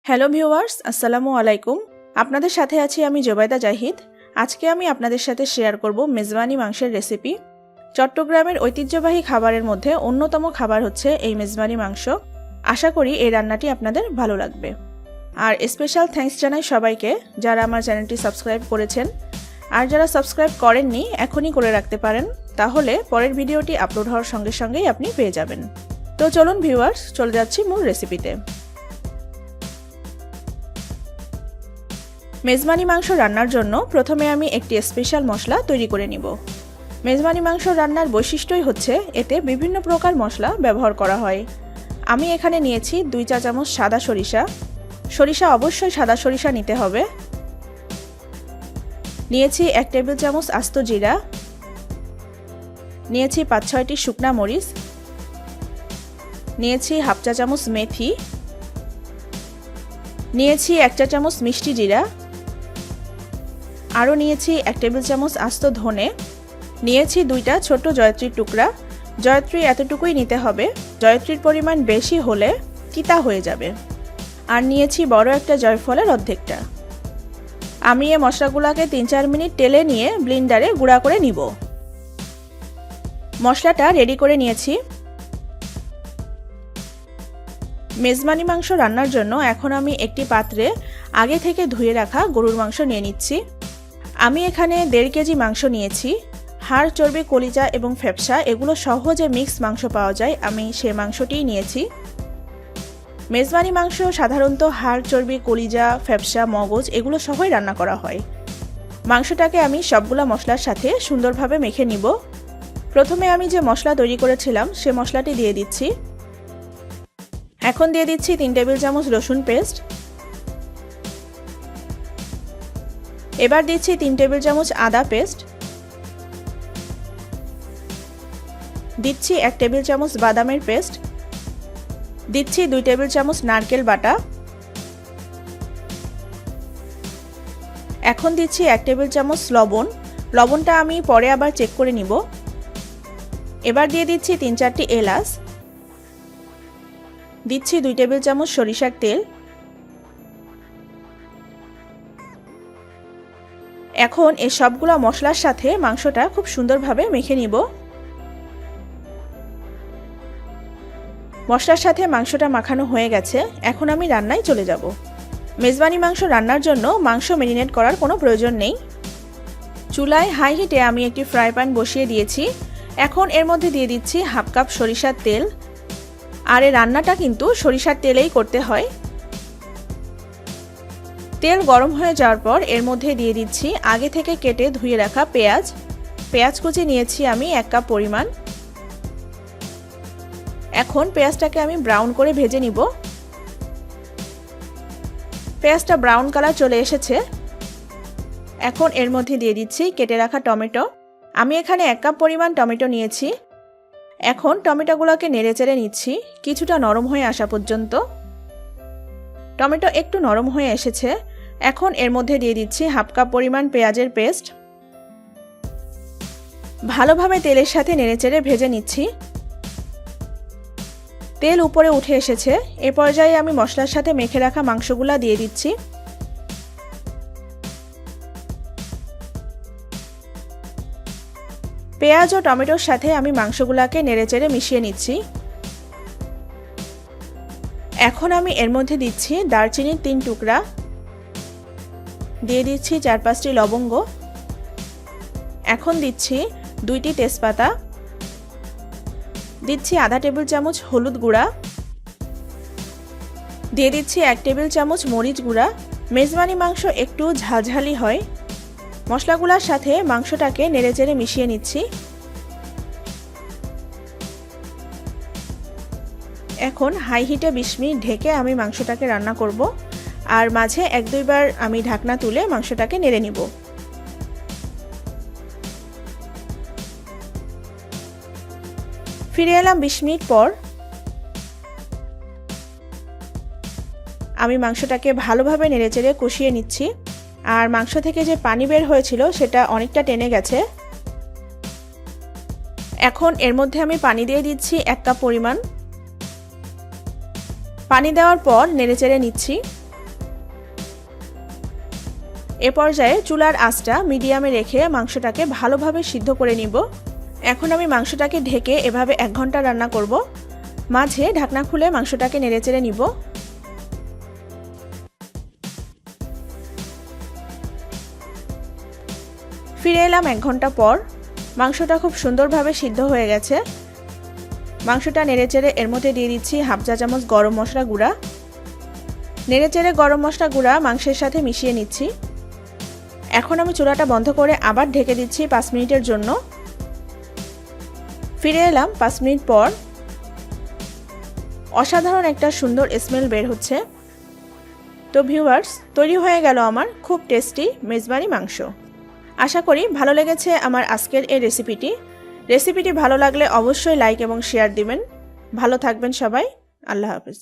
Hello viewers, আসসালামু আলাইকুম। আপনাদের সাথে আছি আমি জোবাইদা জাহিদ। আজকে আমি আপনাদের সাথে শেয়ার করব মেজবানি মাংসের রেসিপি। চট্টগ্রামের ঐতিহ্যবাহী খাবারের মধ্যে অন্যতম খাবার হচ্ছে এই মেজবানি মাংস। আশা করি এই রান্নাটি আপনাদের ভালো লাগবে। আর স্পেশাল থ্যাঙ্কস জানাই সবাইকে যারা আমার চ্যানেলটি সাবস্ক্রাইব করেছেন। আর যারা সাবস্ক্রাইব করেননি এখনই করে রাখতে পারেন, তাহলে পরের ভিডিওটি আপলোড হওয়ার সঙ্গে সঙ্গেই আপনি পেয়ে যাবেন। তো চলুন ভিউয়ার্স, চলে যাচ্ছি মূল রেসিপিতে। মেজবানি মাংস রান্নার জন্য প্রথমে আমি একটি স্পেশাল মশলা তৈরি করে নিব। মেজবানি মাংস রান্নার বৈশিষ্ট্যই হচ্ছে এতে বিভিন্ন প্রকার মশলা ব্যবহার করা হয়। আমি এখানে নিয়েছি 2 চা চামচ সাদা সরিষা। সরিষা অবশ্যই সাদা সরিষা নিতে হবে। নিয়েছি 1 টেবিল চামচ আস্ত জিরা। নিয়েছি 5-6টি শুকনা মরিচ। নিয়েছি হাফ চা চামচ মেথি। নিয়েছি 1 চা চামচ মিষ্টি জিরা। আরও নিয়েছি 1 টেবিল চামচ আস্ত ধনে। নিয়েছি 2টা ছোট জয়ত্রীর টুকরা। জয়ত্রী এতটুকুই নিতে হবে, জয়ত্রীর পরিমাণ বেশি হলে তিতা হয়ে যাবে। আর নিয়েছি বড় একটা জয়ফলের অর্ধেকটা। আমি এই মশলাগুলোকে 3-4 মিনিট তেলে নিয়ে ব্লেন্ডারে গুঁড়া করে নিব। মশলাটা রেডি করে নিয়েছি। মেজবানি মাংস রান্নার জন্য এখন আমি একটি পাত্রে আগে থেকে ধুয়ে রাখা গরুর মাংস নিয়ে নিচ্ছি। আমি এখানে 1.5 কেজি মাংস নিয়েছি। হাড়, চর্বি, কলিজা এবং ফ্যাপসা এগুলো সহজে মিক্স মাংস পাওয়া যায়, আমি সেই মাংসটিই নিয়েছি। মেজবানি মাংস সাধারণত হাড়, চর্বি, কলিজা, ফ্যাপসা, মগজ এগুলো সহই রান্না করা হয়। মাংসটাকে আমি সবগুলা মশলার সাথে সুন্দরভাবে মেখে নিব। প্রথমে আমি যে মশলা তৈরি করেছিলাম সে মশলাটি দিয়ে দিচ্ছি। এখন দিয়ে দিচ্ছি 3 টেবিল চামচ রসুন পেস্ট। এবার দিচ্ছি 3 টেবিল চামচ আদা পেস্ট। দিচ্ছি 1 টেবিল চামচ বাদামের পেস্ট। দিচ্ছি 2 টেবিল চামচ নারকেল বাটা। এখন দিচ্ছি 1 টেবিল চামচ লবণ। লবণটা আমি পরে আবার চেক করে নিব। এবার দিয়ে দিচ্ছি 3-4টি এলাচ। দিচ্ছি 2 টেবিল চামচ সরিষার তেল। এখন এই সবগুলা মশলার সাথে মাংসটা খুব সুন্দরভাবে মেখে নিব। মশলার সাথে মাংসটা মাখানো হয়ে গেছে, এখন আমি রান্নায় চলে যাব। মেজবানি মাংস রান্নার জন্য মাংস ম্যারিনেট করার কোনো প্রয়োজন নেই। চুলায় হাই হিটে আমি একটি ফ্রাই প্যান বসিয়ে দিয়েছি। এখন এর মধ্যে দিয়ে দিচ্ছি হাফ কাপ সরিষার তেল। আর এই রান্নাটা কিন্তু সরিষার তেলেই করতে হয়। তেল গরম হয়ে যাওয়ার পর এর মধ্যে দিয়ে দিচ্ছি আগে থেকে কেটে ধুয়ে রাখা পেঁয়াজ। পেঁয়াজ কুচি নিয়েছি আমি 1 কাপ পরিমাণ। এখন পেঁয়াজটাকে আমি ব্রাউন করে ভেজে নিব। পেঁয়াজটা ব্রাউন কালার চলে এসেছে। এখন এর মধ্যে দিয়ে দিচ্ছি কেটে রাখা টমেটো। আমি এখানে 1 কাপ পরিমাণ টমেটো নিয়েছি। এখন টমেটোগুলোকে নেড়েচেড়ে নিচ্ছি কিছুটা নরম হয়ে আসা পর্যন্ত। টমেটো একটু নরম হয়ে এসেছে। এখন এর মধ্যে দিয়ে দিচ্ছি হাফ কাপ পরিমাণ পেঁয়াজের পেস্ট। ভালোভাবে তেলের সাথে নেড়েচেড়ে ভেজে নিচ্ছি। তেল উপরে উঠে এসেছে। এ পর্যায়ে আমি মশলার সাথে মেখে রাখা মাংসগুলা দিয়ে দিচ্ছি। পেঁয়াজ ও টমেটোর সাথে আমি মাংসগুলাকে নেড়েচেড়ে মিশিয়ে নিচ্ছি। এখন আমি এর মধ্যে দিচ্ছি দারচিনির 3 টুকরা। দিয়ে দিচ্ছি 4-5টি লবঙ্গ। এখন দিচ্ছি 2টি তেজপাতা। দিচ্ছি আধা টেবিল চামচ হলুদ গুঁড়া। দিয়ে দিচ্ছি 1 টেবিল চামচ মরিচ গুঁড়া। মেজবানি মাংস একটু ঝালঝালি হয়। মশলাগুলোর সাথে মাংসটাকে নেড়েচেড়ে মিশিয়ে নিচ্ছি। এখন হাই হিটে 20 মিনিট ঢেকে আমি মাংসটাকে রান্না করব। আর মাঝে 1-2 বার আমি ঢাকনা তুলে মাংসটাকে নেড়ে নিব। ফিরে এলাম 20 মিনিট পর। আমি মাংসটাকে ভালোভাবে নেড়েচেড়ে কষিয়ে নিচ্ছি। আর মাংস থেকে যে পানি বের হয়েছিল সেটা অনেকটা টেনে গেছে। এখন এর মধ্যে আমি পানি দিয়ে দিচ্ছি 1 কাপ পরিমাণ। পানি দেওয়ার পর নেড়েচেড়ে নিচ্ছি। এ পর্যায়ে চুলার আঁচটা মিডিয়ামে রেখে মাংসটাকে ভালোভাবে সিদ্ধ করে নিব। এখন আমি মাংসটাকে ঢেকে এভাবে 1 ঘন্টা রান্না করব। মাঝে ঢাকনা খুলে মাংসটাকে নেড়েচেড়ে নিব। ফিরে এলাম 1 ঘন্টা পর। মাংসটা খুব সুন্দরভাবে সিদ্ধ হয়ে গেছে। মাংসটা নেড়েচেড়ে এর মধ্যে দিয়ে দিচ্ছি হাফ চা চামচ গরম মশলা গুঁড়া। নেড়েচেড়ে গরম মশলা গুঁড়া মাংসের সাথে মিশিয়ে নিচ্ছি। এখন আমি চুলাটা বন্ধ করে আবার ঢেকে দিচ্ছি 5 মিনিটের জন্য। ফিরে এলাম 5 মিনিট পর। অসাধারণ একটা সুন্দর স্মেল বের হচ্ছে। তো ভিউয়ার্স, তৈরি হয়ে গেল আমার খুব টেস্টি মেজবানি মাংস। আশা করি ভালো লেগেছে আমার আজকের এই রেসিপিটি ভালো লাগলে অবশ্যই লাইক এবং শেয়ার দিবেন। ভালো থাকবেন সবাই। আল্লাহ হাফেজ।